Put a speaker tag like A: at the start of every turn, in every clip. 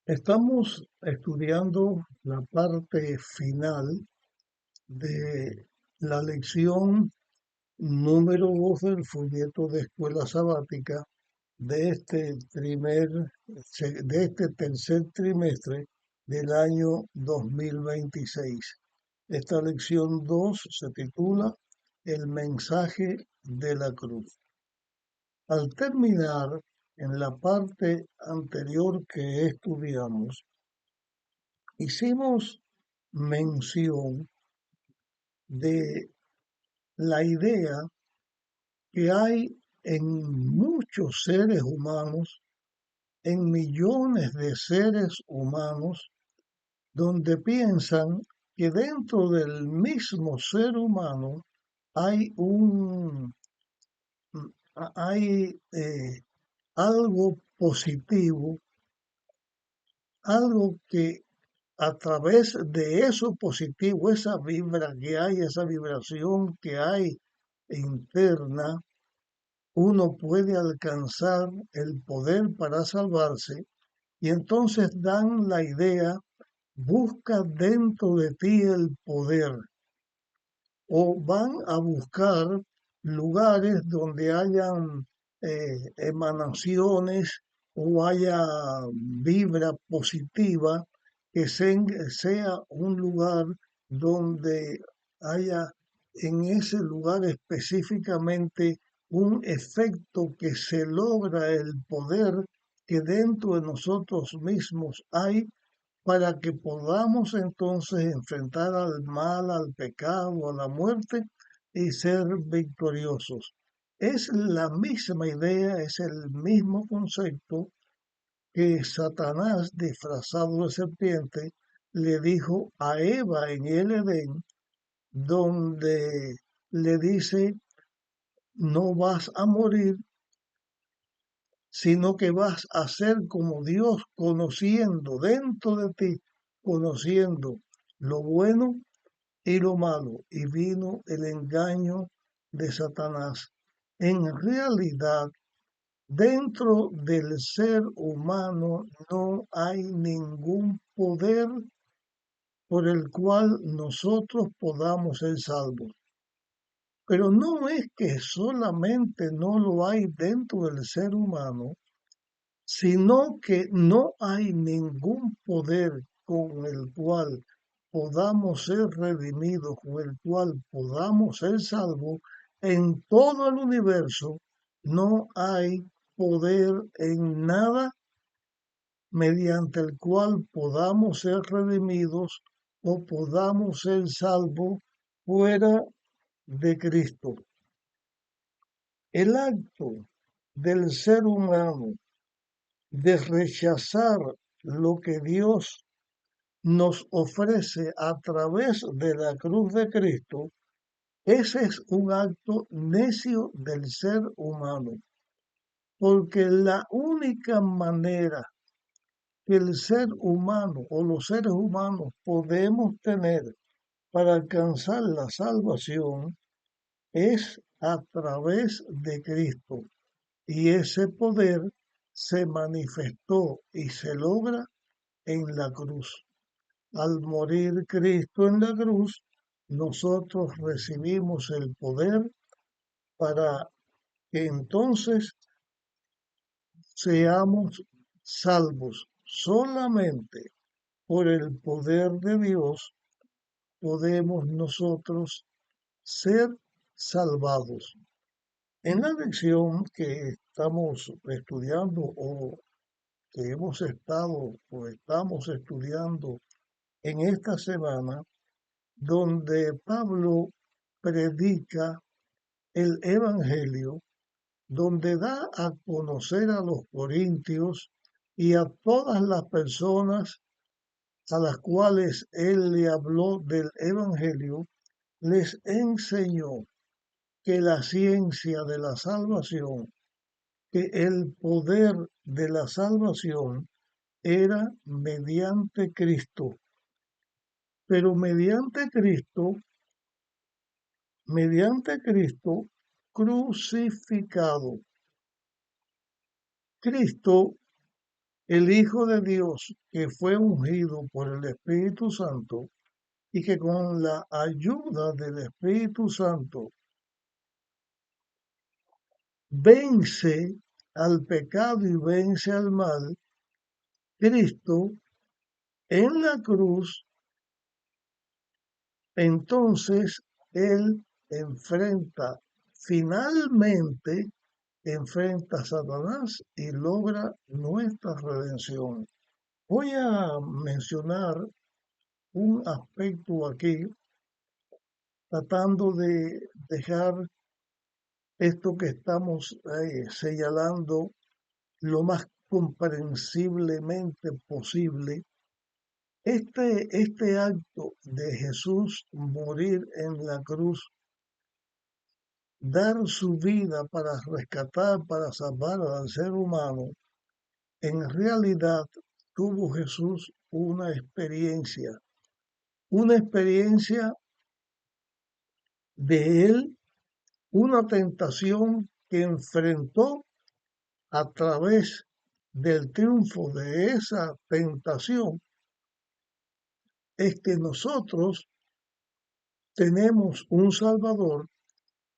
A: Estamos estudiando la parte final de la lección número 2 del folleto de escuela sabática de de este tercer trimestre del año 2026. Esta lección 2 se titula El mensaje de la cruz. Al terminar en la parte anterior que estudiamos, hicimos mención de la idea que hay en muchos seres humanos, en millones de seres humanos, donde piensan que dentro del mismo ser humano hay hay algo positivo, algo que a través de eso positivo, esa vibra que hay, esa vibración que hay interna, uno puede alcanzar el poder para salvarse y entonces dan la idea, busca dentro de ti el poder o van a buscar lugares donde hayan emanaciones o haya vibra positiva, que sea un lugar donde haya en ese lugar específicamente un efecto que se logra el poder que dentro de nosotros mismos hay para que podamos entonces enfrentar al mal, al pecado, a la muerte y ser victoriosos. Es la misma idea, es el mismo concepto que Satanás, disfrazado de serpiente, le dijo a Eva en el Edén, donde le dice, no vas a morir, sino que vas a ser como Dios, conociendo dentro de ti, conociendo lo bueno y lo malo. Y vino el engaño de Satanás. En realidad, dentro del ser humano no hay ningún poder por el cual nosotros podamos ser salvos. Pero no es que solamente no lo hay dentro del ser humano, sino que no hay ningún poder con el cual podamos ser redimidos, con el cual podamos ser salvos. En todo el universo no hay poder en nada mediante el cual podamos ser redimidos o podamos ser salvos fuera de Cristo. El acto del ser humano de rechazar lo que Dios nos ofrece a través de la cruz de Cristo, ese es un acto necio del ser humano, porque la única manera que el ser humano o los seres humanos podemos tener para alcanzar la salvación es a través de Cristo. Y ese poder se manifestó y se logra en la cruz. Al morir Cristo en la cruz, nosotros recibimos el poder para que entonces seamos salvos. Solamente por el poder de Dios podemos nosotros ser salvados. En la lección que estamos estudiando o que hemos estado o estamos estudiando en esta semana, donde Pablo predica el Evangelio, donde da a conocer a los corintios y a todas las personas a las cuales él le habló del Evangelio, les enseñó que la ciencia de la salvación, que el poder de la salvación era mediante Cristo, pero mediante Cristo crucificado. Cristo el Hijo de Dios que fue ungido por el Espíritu Santo y que con la ayuda del Espíritu Santo vence al pecado y vence al mal, Cristo en la cruz, entonces Él enfrenta, finalmente enfrenta a Satanás y logra nuestra redención. Voy a mencionar un aspecto aquí, tratando de dejar esto que estamos señalando lo más comprensiblemente posible. Este acto de Jesús morir en la cruz, dar su vida para rescatar, para salvar al ser humano, en realidad tuvo Jesús una experiencia de él, una tentación que enfrentó a través del triunfo de esa tentación, es que nosotros tenemos un Salvador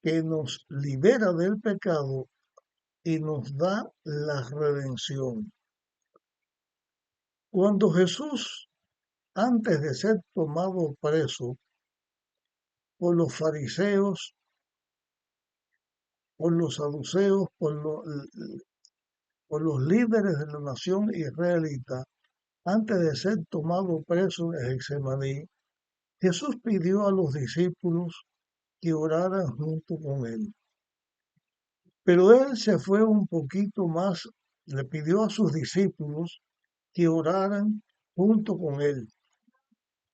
A: que nos libera del pecado y nos da la redención. Cuando Jesús, antes de ser tomado preso por los fariseos, por los saduceos, por los líderes de la nación israelita, antes de ser tomado preso en Getsemaní, Jesús pidió a los discípulos que oraran junto con él. Pero él se fue un poquito más, le pidió a sus discípulos que oraran junto con él.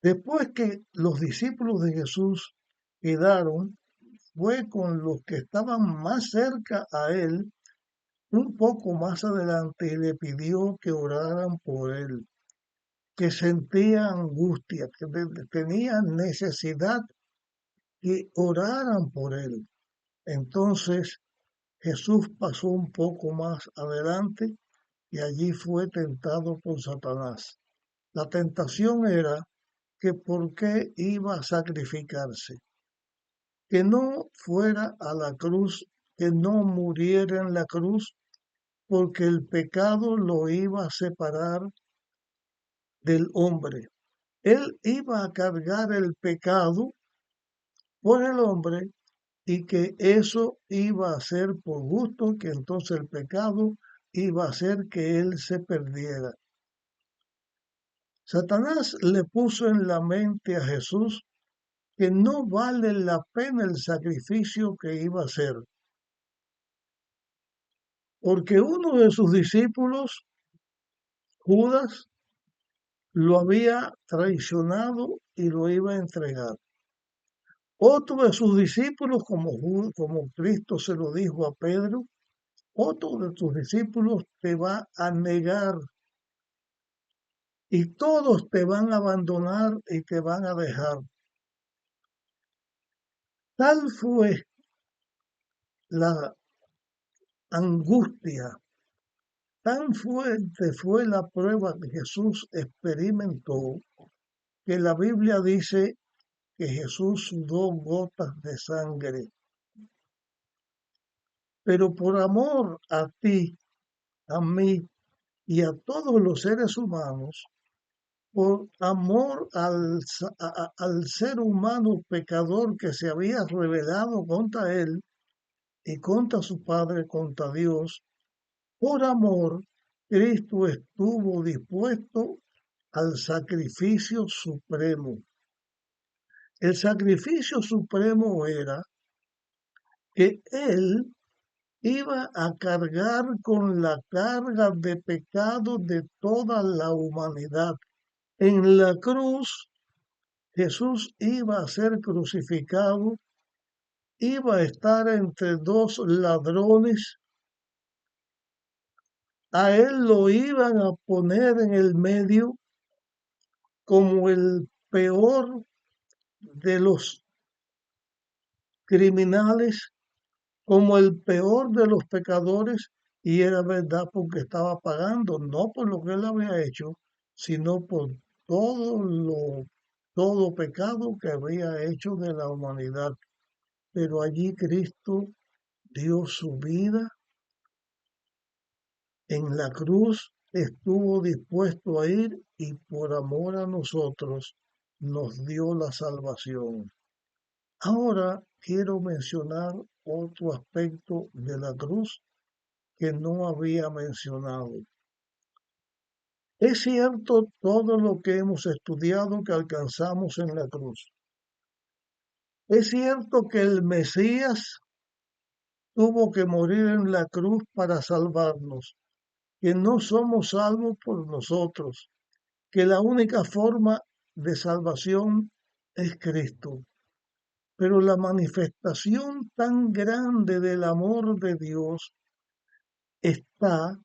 A: Después que los discípulos de Jesús quedaron, fue con los que estaban más cerca a él, un poco más adelante, y le pidió que oraran por él, que sentía angustia, que tenía necesidad que oraran por él. Entonces Jesús pasó un poco más adelante y allí fue tentado por Satanás. La tentación era que por qué iba a sacrificarse, que no fuera a la cruz, que no muriera en la cruz, porque el pecado lo iba a separar del hombre. Él iba a cargar el pecado por el hombre y que eso iba a ser por gusto, que entonces el pecado iba a hacer que él se perdiera. Satanás le puso en la mente a Jesús que no vale la pena el sacrificio que iba a hacer, porque uno de sus discípulos, Judas, lo había traicionado y lo iba a entregar. Otro de sus discípulos, como Cristo se lo dijo a Pedro, otro de sus discípulos te va a negar y todos te van a abandonar y te van a dejar. Tal fue la angustia, tan fuerte fue la prueba que Jesús experimentó, que la Biblia dice que Jesús sudó gotas de sangre. Pero por amor a ti, a mí y a todos los seres humanos, por amor al ser humano pecador que se había rebelado contra él y contra su Padre, contra Dios, por amor, Cristo estuvo dispuesto al sacrificio supremo. El sacrificio supremo era que Él iba a cargar con la carga de pecado de toda la humanidad. En la cruz, Jesús iba a ser crucificado, iba a estar entre dos ladrones, a él lo iban a poner en el medio como el peor de los criminales, como el peor de los pecadores, Y era verdad porque estaba pagando, no por lo que él había hecho, sino por todo todo pecado que había hecho de la humanidad. Pero allí Cristo dio su vida en la cruz, estuvo dispuesto a ir y por amor a nosotros nos dio la salvación. Ahora quiero mencionar otro aspecto de la cruz que no había mencionado. Es cierto todo lo que hemos estudiado que alcanzamos en la cruz. Es cierto que el Mesías tuvo que morir en la cruz para salvarnos, que no somos salvos por nosotros, que la única forma de salvación es Cristo. Pero la manifestación tan grande del amor de Dios está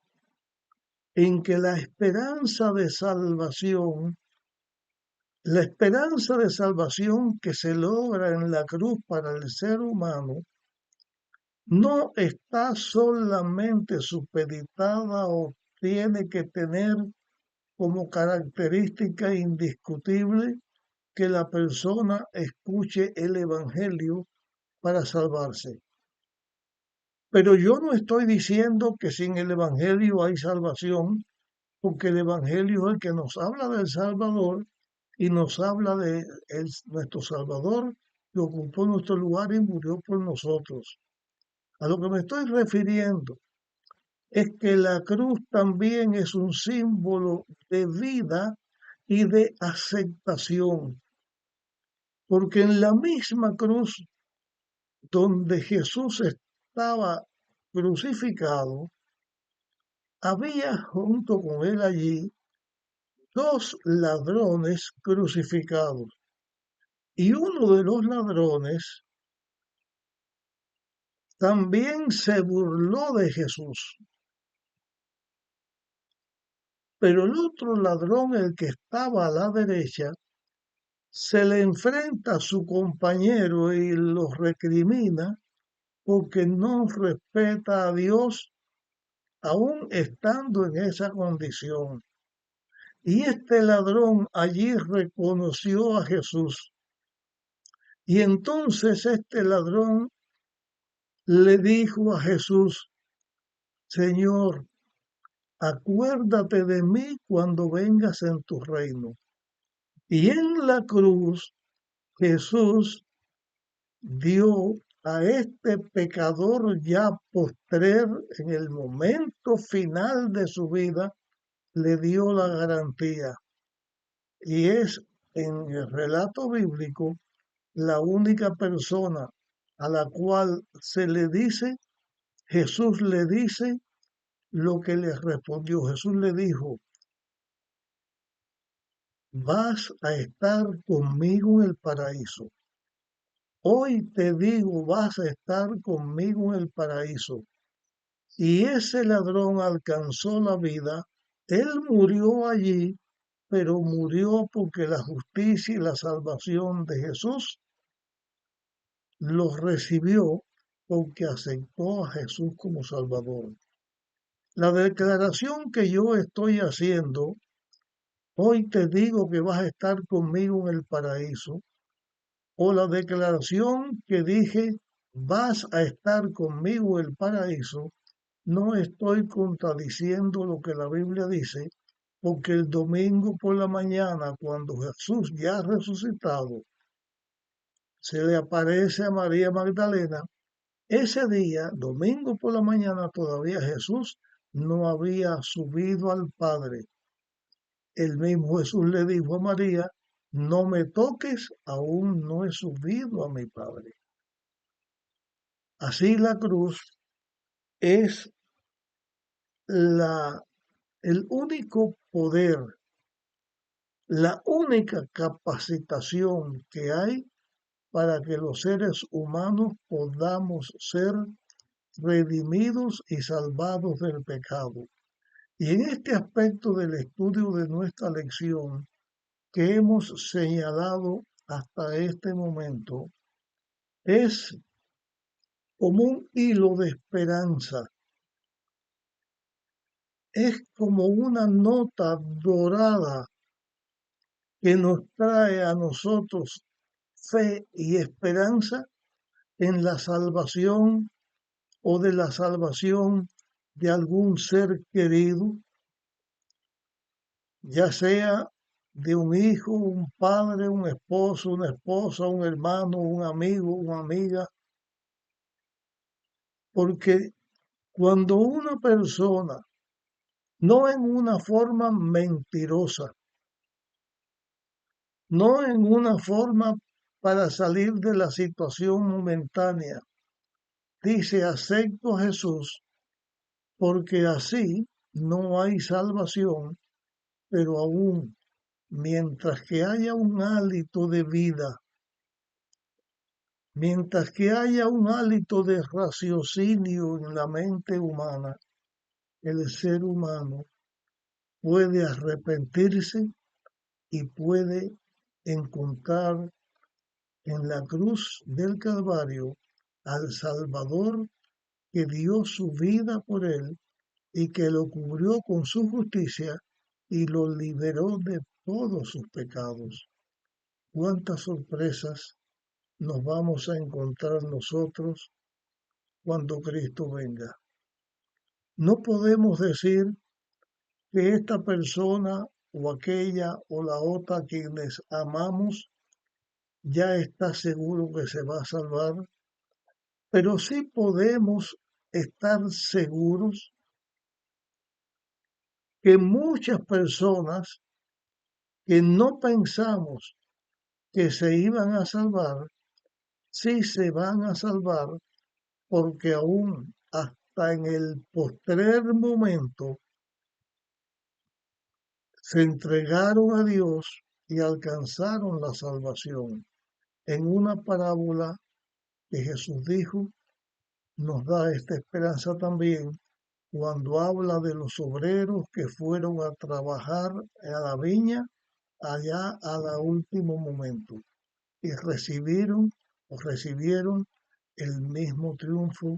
A: en que la esperanza de salvación que se logra en la cruz para el ser humano, no está solamente supeditada o tiene que tener como característica indiscutible que la persona escuche el Evangelio para salvarse. Pero yo no estoy diciendo que sin el Evangelio hay salvación, porque el Evangelio es el que nos habla del Salvador y nos habla de nuestro Salvador que ocupó nuestro lugar y murió por nosotros. A lo que me estoy refiriendo es que la cruz también es un símbolo de vida y de aceptación, porque en la misma cruz donde Jesús estaba crucificado, había junto con él allí dos ladrones crucificados. Y uno de los ladrones también se burló de Jesús. Pero el otro ladrón, el que estaba a la derecha, se le enfrenta a su compañero y lo recrimina porque no respeta a Dios aún estando en esa condición. Y este ladrón allí reconoció a Jesús. Y entonces este ladrón le dijo a Jesús: Señor, acuérdate de mí cuando vengas en tu reino. Y en la cruz Jesús dio a este pecador ya postrer, en el momento final de su vida, le dio la garantía. Y es en el relato bíblico la única persona a la cual se le dice, Jesús le dice lo que le respondió. Jesús le dijo: vas a estar conmigo en el paraíso. Hoy te digo, vas a estar conmigo en el paraíso. Y ese ladrón alcanzó la vida. Él murió allí, pero murió porque la justicia y la salvación de Jesús lo recibió porque aceptó a Jesús como Salvador. La declaración que yo estoy haciendo, hoy te digo que vas a estar conmigo en el paraíso, o la declaración que dije, vas a estar conmigo en el paraíso, no estoy contradiciendo lo que la Biblia dice, porque el domingo por la mañana, cuando Jesús ya ha resucitado, se le aparece a María Magdalena. Ese día, domingo por la mañana, todavía Jesús no había subido al Padre. El mismo Jesús le dijo a María: no me toques, aún no he subido a mi Padre. Así la cruz es la, el único poder, la única capacitación que hay para que los seres humanos podamos ser redimidos y salvados del pecado. Y en este aspecto del estudio de nuestra lección que hemos señalado hasta este momento, es como un hilo de esperanza es como una nota dorada que nos trae a nosotros fe y esperanza en la salvación o de la salvación de algún ser querido, ya sea de un hijo, un padre, un esposo, una esposa, un hermano, un amigo, una amiga, porque cuando una persona, no en una forma mentirosa, no en una forma para salir de la situación momentánea, dice acepto a Jesús, porque así no hay salvación, pero aún mientras que haya un hálito de vida, mientras que haya un hálito de raciocinio en la mente humana, el ser humano puede arrepentirse y puede encontrar en la cruz del Calvario al Salvador que dio su vida por él y que lo cubrió con su justicia y lo liberó de todos sus pecados. ¿Cuántas sorpresas nos vamos a encontrar nosotros cuando Cristo venga? No podemos decir que esta persona o aquella o la otra a quienes amamos ya está seguro que se va a salvar, pero sí podemos estar seguros que muchas personas que no pensamos que se iban a salvar, sí se van a salvar porque aún hasta en el postrer momento se entregaron a Dios y alcanzaron la salvación. En una parábola que Jesús dijo, nos da esta esperanza también cuando habla de los obreros que fueron a trabajar a la viña allá a último momento y recibieron el mismo triunfo,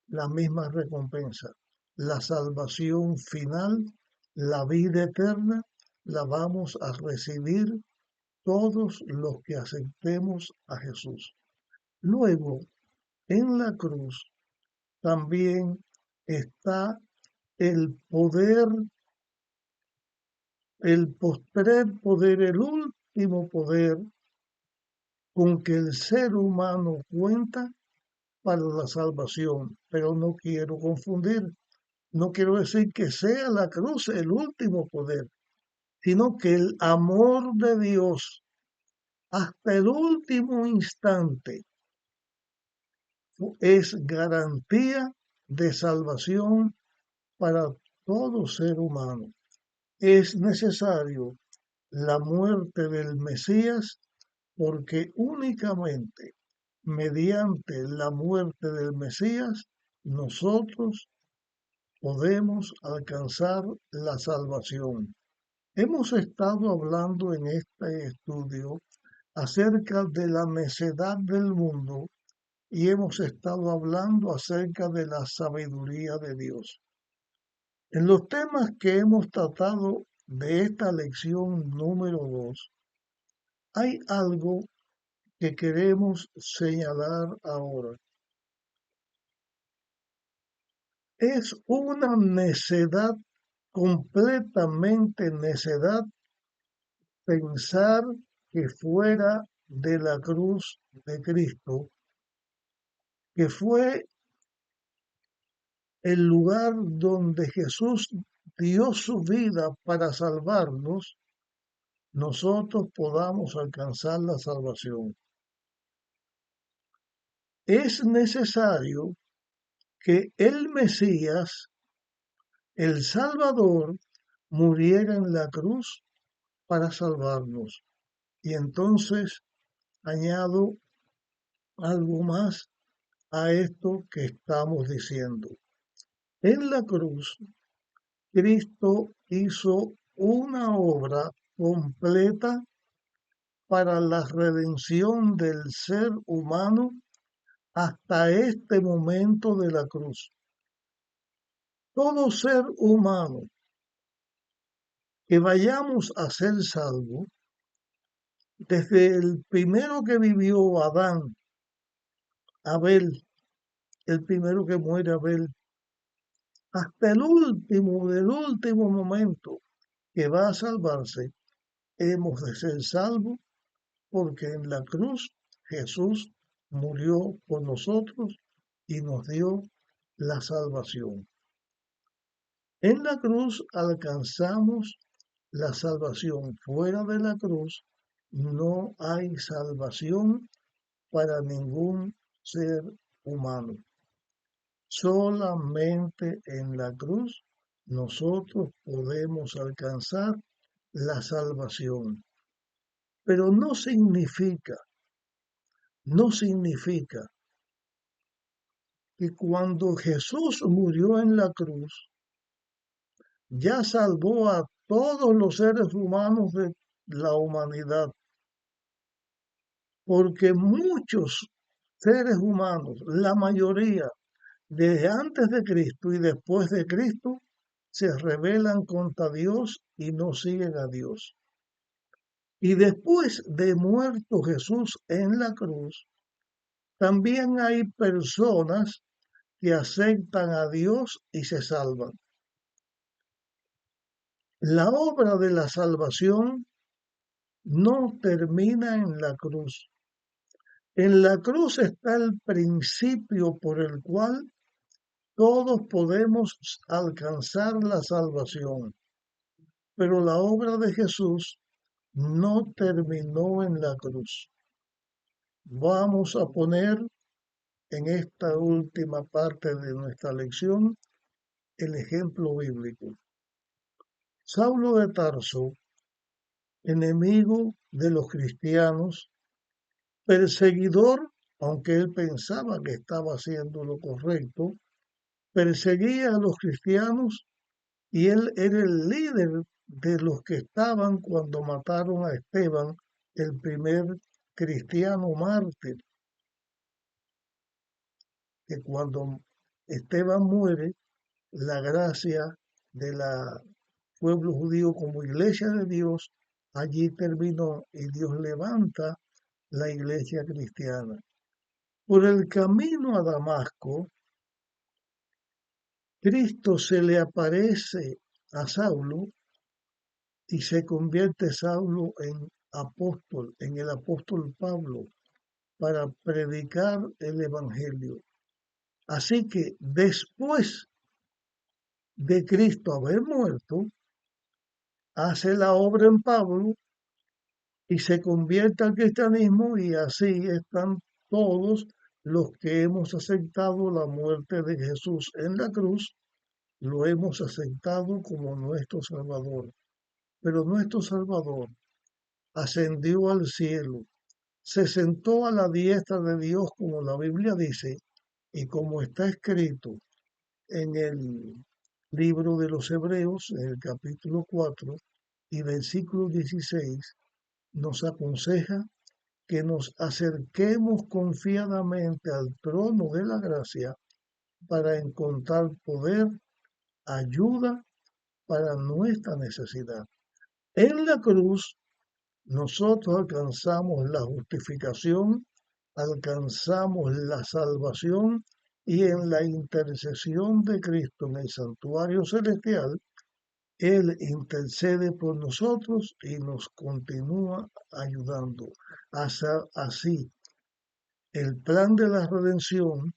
A: la misma recompensa. La salvación final, la vida eterna, la vamos a recibir todos los que aceptemos a Jesús. Luego, en la cruz también está el poder, el postrer poder, el último poder con que el ser humano cuenta para la salvación. Pero no quiero confundir, no quiero decir que sea la cruz el último poder, sino que el amor de Dios hasta el último instante es garantía de salvación para todo ser humano. Es necesario la muerte del Mesías porque únicamente mediante la muerte del Mesías nosotros podemos alcanzar la salvación. Hemos estado hablando en este estudio acerca de la necedad del mundo y hemos estado hablando acerca de la sabiduría de Dios. En los temas que hemos tratado de esta lección número 2, hay algo que queremos señalar ahora. Es una necedad, completamente necedad, pensar que fuera de la cruz de Cristo, que fue el lugar donde Jesús dio su vida para salvarnos, nosotros podamos alcanzar la salvación. Es necesario que el Mesías, el Salvador, muriera en la cruz para salvarnos. Y entonces añado algo más a esto que estamos diciendo. En la cruz, Cristo hizo una obra completa para la redención del ser humano hasta este momento de la cruz. todo ser humano que vayamos a ser salvos, desde el primero que vivió Adán, Abel, el primero que muere Abel, hasta el último, del último momento que va a salvarse, hemos de ser salvos porque en la cruz Jesús murió por nosotros y nos dio la salvación. En la cruz alcanzamos la salvación. Fuera de la cruz no hay salvación para ningún ser humano. Solamente en la cruz nosotros podemos alcanzar la salvación. Pero no significa que cuando Jesús murió en la cruz, ya salvó a todos los seres humanos de la humanidad, porque muchos seres humanos, la mayoría, desde antes de Cristo y después de Cristo, se rebelan contra Dios y no siguen a Dios. Y después de muerto Jesús en la cruz, también hay personas que aceptan a Dios y se salvan. La obra de la salvación no termina en la cruz. En la cruz está el principio por el cual todos podemos alcanzar la salvación. Pero la obra de Jesús no terminó en la cruz. Vamos a poner en esta última parte de nuestra lección el ejemplo bíblico. Saulo de Tarso, enemigo de los cristianos, perseguidor, aunque él pensaba que estaba haciendo lo correcto, perseguía a los cristianos y él era el líder de los que estaban cuando mataron a Esteban, el primer cristiano mártir, que cuando Esteban muere, la gracia del pueblo judío como iglesia de Dios allí terminó y Dios levanta la iglesia cristiana. Por el camino a Damasco, Cristo se le aparece a Saulo y se convierte Saulo en apóstol, en el apóstol Pablo, para predicar el Evangelio. Así que después de Cristo haber muerto, hace la obra en Pablo y se convierte al cristianismo y así están todos los que hemos aceptado la muerte de Jesús en la cruz, lo hemos aceptado como nuestro Salvador. Pero nuestro Salvador ascendió al cielo, se sentó a la diestra de Dios como la Biblia dice y como está escrito en el libro de los Hebreos, en el capítulo 4 y versículo 16, nos aconseja que nos acerquemos confiadamente al trono de la gracia para encontrar poder, ayuda para nuestra necesidad. En la cruz nosotros alcanzamos la justificación, alcanzamos la salvación y en la intercesión de Cristo en el santuario celestial, Él intercede por nosotros y nos continúa ayudando. Así, el plan de la redención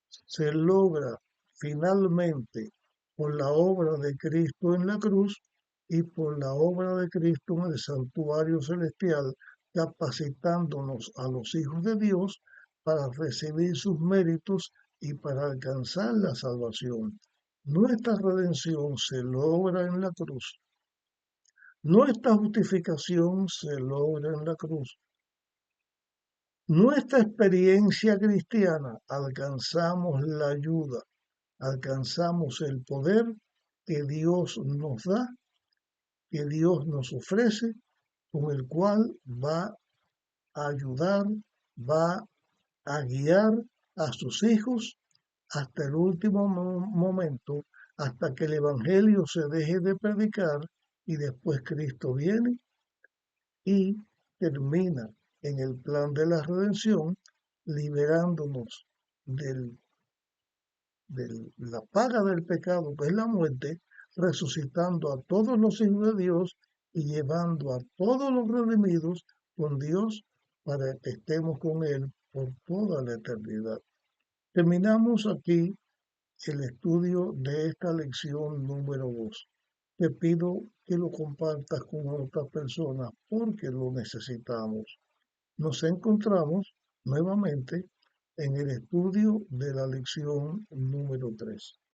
A: se logra finalmente por la obra de Cristo en la cruz y por la obra de Cristo en el santuario celestial, capacitándonos a los hijos de Dios para recibir sus méritos y para alcanzar la salvación. Nuestra redención se logra en la cruz. Nuestra justificación se logra en la cruz. Nuestra experiencia cristiana alcanzamos la ayuda, alcanzamos el poder que Dios nos da, que Dios nos ofrece, con el cual va a ayudar, va a guiar a sus hijos hasta el último momento hasta que el Evangelio se deje de predicar y después Cristo viene y termina en el plan de la redención, liberándonos del la paga del pecado, que es la muerte, resucitando a todos los hijos de Dios y llevando a todos los redimidos con Dios para que estemos con Él por toda la eternidad. Terminamos aquí el estudio de esta lección número 2. Te pido que lo compartas con otras personas porque lo necesitamos. Nos encontramos nuevamente en el estudio de la lección número 3.